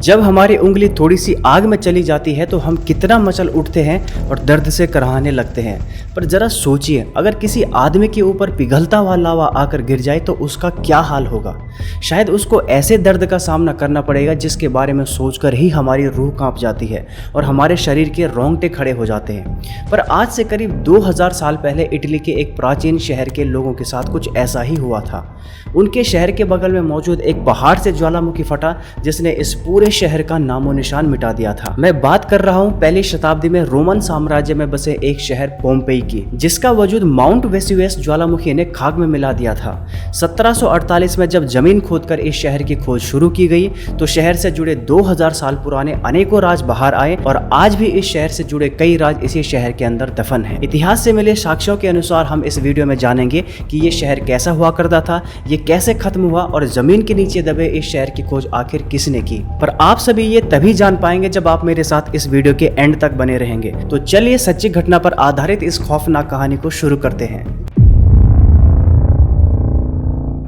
जब हमारी उंगली थोड़ी सी आग में चली जाती है तो हम कितना मचल उठते हैं और दर्द से कराहने लगते हैं। पर जरा सोचिए, अगर किसी आदमी के ऊपर पिघलता हुआ लावा आकर गिर जाए तो उसका क्या हाल होगा। शायद उसको ऐसे दर्द का सामना करना पड़ेगा जिसके बारे में सोचकर ही हमारी रूह कांप जाती है और हमारे शरीर के रोंगटे खड़े हो जाते हैं। पर आज से करीब 2000 साल पहले इटली के एक प्राचीन शहर के लोगों के साथ कुछ ऐसा ही हुआ था। उनके शहर के बगल में मौजूद एक पहाड़ से ज्वालामुखी फटा जिसने इस पूरे शहर का नामो निशान मिटा दिया था। मैं बात कर रहा हूँ पहली शताब्दी में रोमन साम्राज्य में बसे एक शहर पोम्पेई की, जिसका वजूद माउंट वेसुवियस ज्वालामुखी ने खाक में मिला दिया था। 1748 में जब जमीन खोदकर इस शहर की खोज शुरू की गई तो शहर से जुड़े 2000 साल पुराने अनेकों राज बाहर आए और आज भी इस शहर से जुड़े कई राज इसी शहर के अंदर दफन हैं। इतिहास से मिले साक्ष्यों के अनुसार हम इस वीडियो में जानेंगे कि ये शहर कैसा हुआ करता था, ये कैसे खत्म हुआ और जमीन के नीचे दबे इस शहर की खोज आखिर किसने की। पर आप सभी ये तभी जान पाएंगे जब आप मेरे साथ इस वीडियो के एंड तक बने रहेंगे। तो चलिए सच्ची घटना पर आधारित इस खौफनाक कहानी को शुरू करते हैं।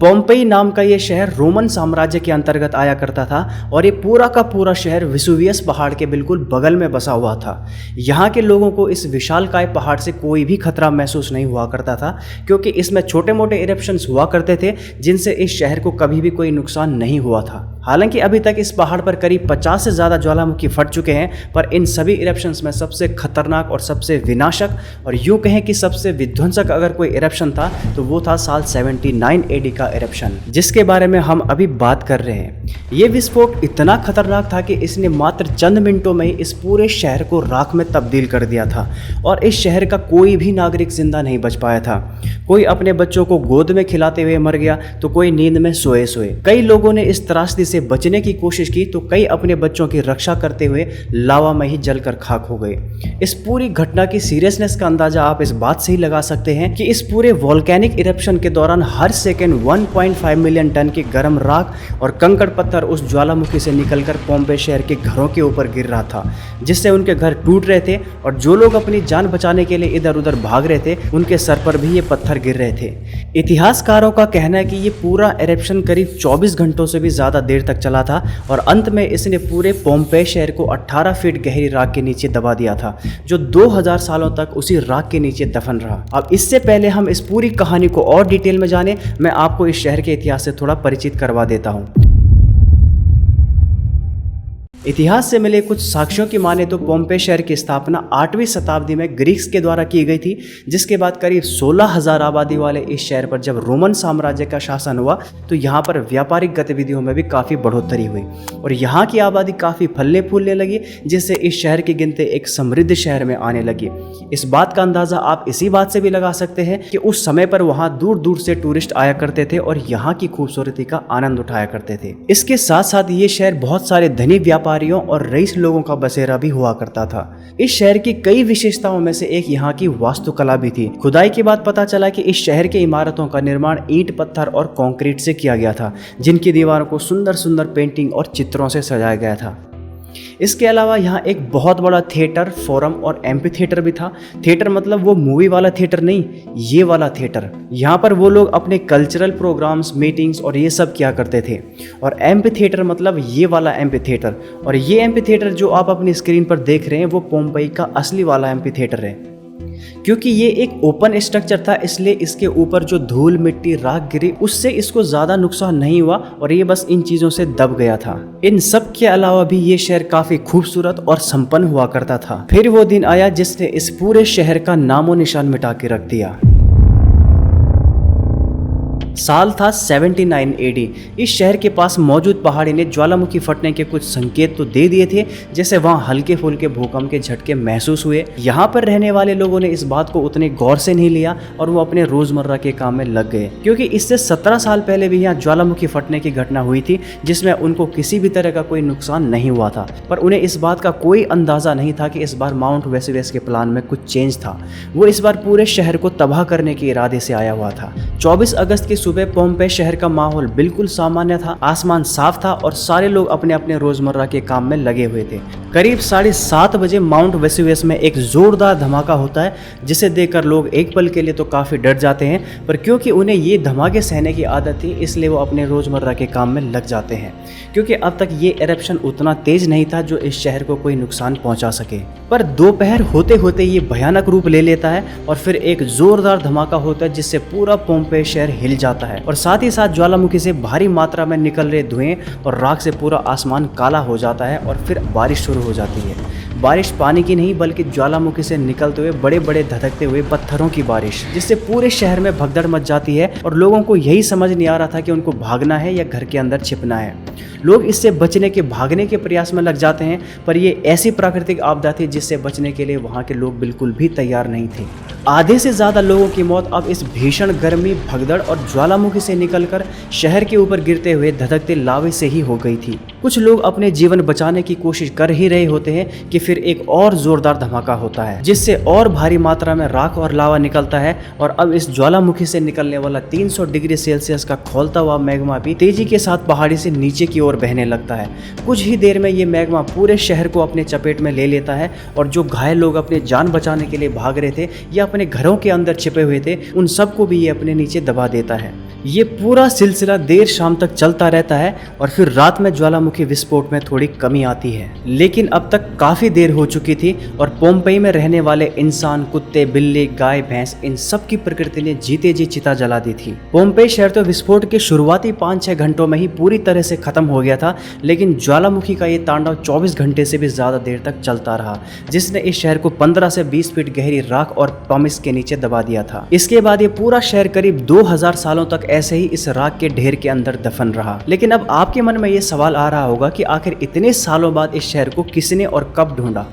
पोम्पेई नाम का ये शहर रोमन साम्राज्य के अंतर्गत आया करता था और ये पूरा का पूरा शहर वेसुवियस पहाड़ के बिल्कुल बगल में बसा हुआ था। यहाँ के लोगों को इस विशालकाय पहाड़ से कोई भी खतरा महसूस नहीं हुआ करता था, क्योंकि इसमें छोटे मोटे इरप्शंस हुआ करते थे जिनसे इस शहर को कभी भी कोई नुकसान नहीं हुआ था। हालांकि अभी तक इस पहाड़ पर करीब 50 से ज़्यादा ज्वालामुखी फट चुके हैं, पर इन सभी इरप्शंस में सबसे खतरनाक और सबसे विनाशक और यूँ कहें कि सबसे विध्वंसक अगर कोई इरप्शन था तो वो था साल 79 AD का इरप्शन, जिसके बारे में हम अभी बात कर रहे हैं। ये विस्फोट इतना खतरनाक था कि इसने मात्र चंद मिनटों में ही इस पूरे शहर को राख में तब्दील कर दिया था और इस शहर का कोई भी नागरिक जिंदा नहीं बच पाया था। कोई अपने बच्चों को गोद में खिलाते हुए मर गया तो कोई नींद में सोए सोए। कई लोगों ने इस त्रासदी से बचने की कोशिश की तो कई अपने बच्चों की रक्षा करते हुए लावा में ही जलकर खाक हो गए। इस पूरी घटना की सीरियसनेस का अंदाजा आप इस बात से ही लगा सकते हैं कि इस पूरे वोल्केनिक इरप्शन के दौरान हर सेकंड 1.5 मिलियन टन की गर्म राख और कंकड़ पत्थर उस ज्वालामुखी से निकलकर पोम्पेई शहर के घरों के ऊपर गिर रहा था, जिससे उनके घर टूट रहे थे और जो लोग अपनी जान बचाने के लिए इधर उधर भाग रहे थे उनके सर पर भी ये पत्थर गिर रहे थे। इतिहासकारों का कहना है कि ये पूरा इरप्शन करीब 24 घंटों से भी ज्यादा देर तक चला था और अंत में इसने पूरे पोम्पेई शहर को 18 फीट गहरी राख के नीचे दबा दिया था, जो 2000 सालों तक उसी राख के नीचे दफन रहा। अब इससे पहले हम इस पूरी कहानी को और डिटेल में जाने, मैं आपको इस शहर के इतिहास से थोड़ा परिचित करवा देता हूँ। इतिहास से मिले कुछ साक्ष्यों की माने तो पोम्पेई शहर की स्थापना 8वीं शताब्दी में ग्रीक्स के द्वारा की गई थी, जिसके बाद करीब 16,000 आबादी वाले इस शहर पर जब रोमन साम्राज्य का शासन हुआ तो यहाँ पर व्यापारिक गतिविधियों में भी काफ़ी बढ़ोतरी हुई और यहाँ की आबादी काफ़ी फलने फूलने लगी, जिससे इस शहर की गिनती एक समृद्ध शहर में आने लगी। इस बात का अंदाज़ा आप इसी बात से भी लगा सकते हैं कि उस समय पर वहाँ दूर दूर से टूरिस्ट आया करते थे और यहाँ की खूबसूरती का आनंद उठाया करते थे। इसके साथ साथ ये शहर बहुत सारे धनी व्यापारियों और रईस लोगों का बसेरा भी हुआ करता था। इस शहर की कई विशेषताओं में से एक यहाँ की वास्तुकला भी थी। खुदाई के बाद पता चला कि इस शहर के इमारतों का निर्माण ईंट, पत्थर और कंक्रीट से किया गया था, जिनकी दीवारों को सुंदर सुंदर पेंटिंग और चित्रों से सजाया गया था। इसके अलावा यहाँ एक बहुत बड़ा थिएटर, फोरम और एम्पी थिएटर भी था। थिएटर मतलब वो मूवी वाला थिएटर नहीं, ये वाला थिएटर। यहाँ पर वो लोग अपने कल्चरल प्रोग्राम्स, मीटिंग्स और ये सब किया करते थे। और एम्पी थिएटर मतलब ये वाला एम्पी थिएटर, और ये एम्पी थिएटर जो आप अपनी स्क्रीन पर देख रहे हैं वो पोम्पेई का असली वाला एम्पी थिएटर है। क्योंकि ये एक ओपन स्ट्रक्चर था इसलिए इसके ऊपर जो धूल, मिट्टी, राख गिरी उससे इसको ज़्यादा नुकसान नहीं हुआ और ये बस इन चीज़ों से दब गया था। इन सब के अलावा भी ये शहर काफ़ी खूबसूरत और संपन्न हुआ करता था। फिर वो दिन आया जिसने इस पूरे शहर का नामो निशान मिटा के रख दिया। साल था 79 AD। इस शहर के पास मौजूद पहाड़ी ने ज्वालामुखी फटने के कुछ संकेत तो दे दिए थे, जैसे वहाँ हल्के फुल्के भूकंप के झटके महसूस हुए। यहाँ पर रहने वाले लोगों ने इस बात को उतने गौर से नहीं लिया और वो अपने रोजमर्रा के काम में लग गए, क्योंकि इससे 17 साल पहले भी यहाँ ज्वालामुखी फटने की घटना हुई थी जिसमें उनको किसी भी तरह का कोई नुकसान नहीं हुआ था। पर उन्हें इस बात का कोई अंदाजा नहीं था कि इस बार माउंट वेसुवियस के प्लान में कुछ चेंज था। वो इस बार पूरे शहर को तबाह करने के इरादे से आया हुआ था। 24 अगस्त की सुबह पोम्पेई शहर का माहौल बिल्कुल सामान्य था। आसमान साफ था और सारे लोग अपने अपने रोजमर्रा के काम में लगे हुए थे। करीब 7:30 बजे माउंट वेसुवियस में एक जोरदार धमाका होता है, जिसे देखकर लोग एक पल के लिए तो काफ़ी डर जाते हैं, पर क्योंकि उन्हें ये धमाके सहने की आदत थी इसलिए वो अपने रोज़मर्रा के काम में लग जाते हैं, क्योंकि अब तक ये एरप्शन उतना तेज नहीं था जो इस शहर को कोई नुकसान पहुंचा सके। पर दोपहर होते होते ये भयानक रूप ले लेता है और फिर एक जोरदार धमाका होता है जिससे पूरा पोम्पेई शहर हिल जाता है और साथ ही साथ ज्वालामुखी से भारी मात्रा में निकल रहे धुएं और राख से पूरा आसमान काला हो जाता है और फिर बारिश शुरू हो जाती है। बारिश पानी की नहीं बल्कि ज्वालामुखी से निकलते हुए बड़े बड़े धधकते हुए पत्थरों की बारिश, जिससे पूरे शहर में भगदड़ मच जाती है और लोगों को यही समझ नहीं आ रहा था कि उनको भागना है या घर के अंदर छिपना है। लोग इससे बचने के भागने के प्रयास में लग जाते हैं, पर ये ऐसी प्राकृतिक आपदा थी जिससे बचने के लिए वहाँ के लोग बिल्कुल भी तैयार नहीं थे। आधे से ज़्यादा लोगों की मौत अब इस भीषण गर्मी, भगदड़ और ज्वालामुखी से निकलकर शहर के ऊपर गिरते हुए धधकते लावे से ही हो गई थी। कुछ लोग अपने जीवन बचाने की कोशिश कर ही रहे होते हैं कि फिर एक और जोरदार धमाका होता है जिससे और भारी मात्रा में राख और लावा निकलता है और अब इस ज्वालामुखी से निकलने वाला 300 डिग्री सेल्सियस का खौलता हुआ मैग्मा भी तेजी के साथ पहाड़ी से नीचे की ओर बहने लगता है। कुछ ही देर में ये मैग्मा पूरे शहर को अपने चपेट में ले लेता है और जो घायल लोग अपने जान बचाने के लिए भाग रहे थे या अपने घरों के अंदर छिपे हुए थे उन सबको भी ये अपने नीचे दबा देता है। ये पूरा सिलसिला देर शाम तक चलता रहता है और फिर रात में ज्वालामुखी विस्फोट में थोड़ी कमी आती है, लेकिन अब तक काफी देर हो चुकी थी और पोम्पेई में रहने वाले इंसान, कुत्ते, बिल्ली, गाय, भैंस, इन सब की प्रकृति ने जीते जी चिता जला दी थी। पोम्पेई शहर तो विस्फोट के शुरुआती 5-6 घंटों में ही पूरी तरह से खत्म हो गया था, लेकिन ज्वालामुखी का ये तांडव 24 घंटे से भी ज्यादा देर तक चलता रहा, जिसने इस शहर को 15 से 20 फीट गहरी राख और पमिस के नीचे दबा दिया था। इसके बाद ये पूरा शहर करीब 2000 सालों तक ऐसे ही इस राख के ढेर के अंदर दफन रहा। लेकिन अब आपके मन में ये सवाल आ रहा होगा कि आखिर इतने सालों बाद इस शहर को किसने और कब ढूंढा।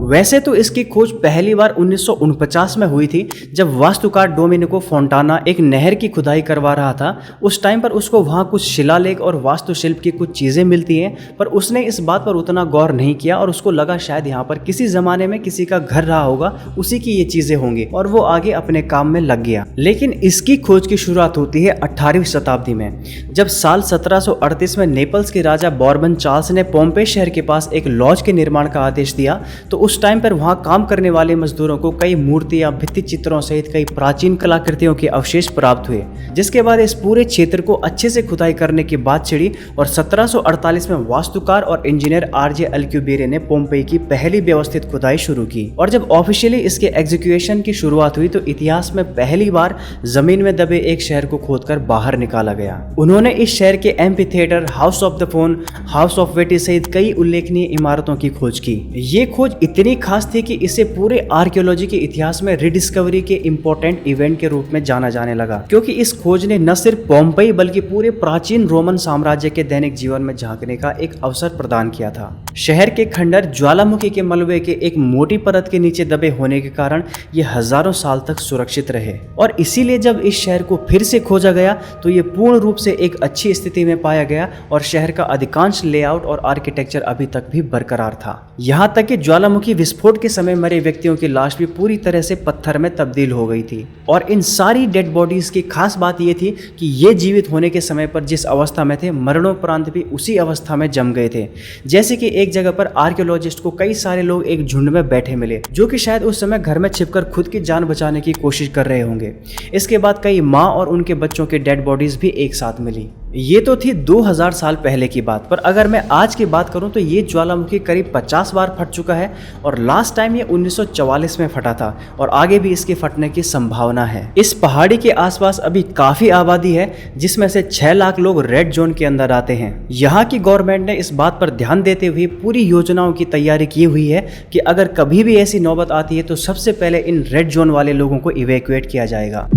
वैसे तो इसकी खोज पहली बार 1949 में हुई थी, जब वास्तुकार डोमिनिको फोंटाना एक नहर की खुदाई करवा रहा था। उस टाइम पर उसको वहाँ कुछ शिलालेख और वास्तुशिल्प की कुछ चीज़ें मिलती हैं, पर उसने इस बात पर उतना गौर नहीं किया और उसको लगा शायद यहाँ पर किसी ज़माने में किसी का घर रहा होगा, उसी की ये चीज़ें होंगी, और वो आगे अपने काम में लग गया। लेकिन इसकी खोज की शुरुआत होती है 18वीं शताब्दी में, जब साल 1738 में नेपल्स के राजा बॉर्बन चार्ल्स ने पोम्पेई शहर के पास एक लॉज के निर्माण का आदेश दिया। तो उस टाइम पर वहां काम करने वाले मजदूरों को कई मूर्तियां, भित्ति चित्रों सहित कई प्राचीन कलाकृतियों के अवशेष प्राप्त हुए, जिसके बाद इस पूरे क्षेत्र को अच्छे से खुदाई करने की बात छिड़ी और 1748 में वास्तुकार और इंजीनियर आरजे अल्क्यूबेरे ने पोम्पेई की पहली व्यवस्थित खुदाई शुरू की। और जब ऑफिशियली इसके एग्जीक्यूशन की शुरुआत हुई तो इतिहास में पहली बार जमीन में दबे एक शहर को खोदकर बाहर निकाला गया। उन्होंने इस शहर के amphitheatre, house of the faun, house of Vettii सहित कई उल्लेखनीय इमारतों की खोज की। ये खोज इतनी खास थी कि इसे पूरे आर्कियोलॉजी के इतिहास में रिडिस्कवरी के इंपॉर्टेंट इवेंट के रूप में जाना जाने लगा, क्योंकि इस खोज ने न सिर्फ पोम्पेई बल्कि पूरे प्राचीन रोमन साम्राज्य के दैनिक जीवन में झांकने का एक अवसर प्रदान किया था। शहर के खंडर ज्वालामुखी के मलबे के एक मोटी परत के नीचे दबे होने के कारण ये हजारों साल तक सुरक्षित रहे, और इसीलिए जब इस शहर को फिर से खोजा गया तो ये पूर्ण रूप से एक अच्छी स्थिति में पाया गया और शहर का अधिकांश लेआउट और आर्किटेक्चर अभी तक भी बरकरार था। यहाँ तक कि ज्वालामुखी विस्फोट के समय मरे व्यक्तियों की लाश भी पूरी तरह से पत्थर में तब्दील हो गई थी, और इन सारी डेड बॉडीज की खास बात यह थी कि ये जीवित होने के समय पर जिस अवस्था में थे, मरणोपरांत भी उसी अवस्था में जम गए थे। जैसे कि एक जगह पर आर्कियोलॉजिस्ट को कई सारे लोग एक झुंड में बैठे मिले, जो कि शायद उस समय घर में छिपकर खुद की जान बचाने की कोशिश कर रहे होंगे। इसके बाद कई माँ और उनके बच्चों के डेड बॉडीज भी एक साथ मिली। ये तो थी 2000 साल पहले की बात, पर अगर मैं आज की बात करूं तो ये ज्वालामुखी करीब 50 बार फट चुका है, और लास्ट टाइम ये 1944 में फटा था और आगे भी इसके फटने की संभावना है। इस पहाड़ी के आसपास अभी काफी आबादी है, जिसमें से 6 लाख लोग रेड जोन के अंदर आते हैं। यहाँ की गवर्नमेंट ने इस बात पर ध्यान देते हुए पूरी योजनाओं की तैयारी की हुई है कि अगर कभी भी ऐसी नौबत आती है तो सबसे पहले इन रेड जोन वाले लोगों को इवैक्यूएट किया जाएगा।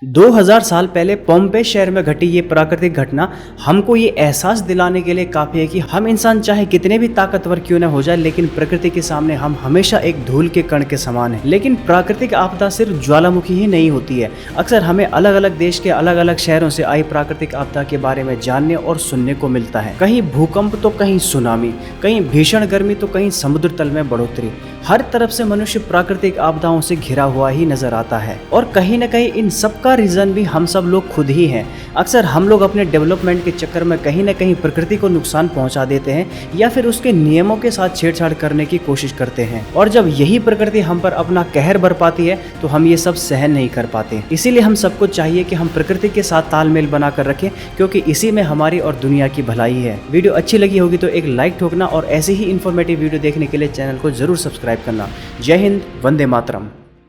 2000 साल पहले पोम्पेई शहर में घटी ये प्राकृतिक घटना हमको ये एहसास दिलाने के लिए काफ़ी है कि हम इंसान चाहे कितने भी ताकतवर क्यों न हो जाए, लेकिन प्रकृति के सामने हम हमेशा एक धूल के कण के समान हैं। लेकिन प्राकृतिक आपदा सिर्फ ज्वालामुखी ही नहीं होती है। अक्सर हमें अलग अलग देश के अलग अलग शहरों से आई प्राकृतिक आपदा के बारे में जानने और सुनने को मिलता है। कहीं भूकंप तो कहीं सुनामी, कहीं भीषण गर्मी तो कहीं समुद्र तल में बढ़ोतरी। हर तरफ से मनुष्य प्राकृतिक आपदाओं से घिरा हुआ ही नजर आता है, और कहीं न कहीं इन सबका इसका रीज़न भी हम सब लोग खुद ही हैं। अक्सर हम लोग अपने डेवलपमेंट के चक्कर में कहीं ना कहीं प्रकृति को नुकसान पहुंचा देते हैं या फिर उसके नियमों के साथ छेड़छाड़ करने की कोशिश करते हैं, और जब यही प्रकृति हम पर अपना कहर बरपाती है तो हम ये सब सहन नहीं कर पाते। इसीलिए हम सबको चाहिए कि हम प्रकृति के साथ तालमेल बनाकर रखें, क्योंकि इसी में हमारी और दुनिया की भलाई है। वीडियो अच्छी लगी होगी तो एक लाइक ठोकना और ऐसी ही इन्फॉर्मेटिव वीडियो देखने के लिए चैनल को जरूर सब्सक्राइब करना। जय हिंद, वंदे मातरम।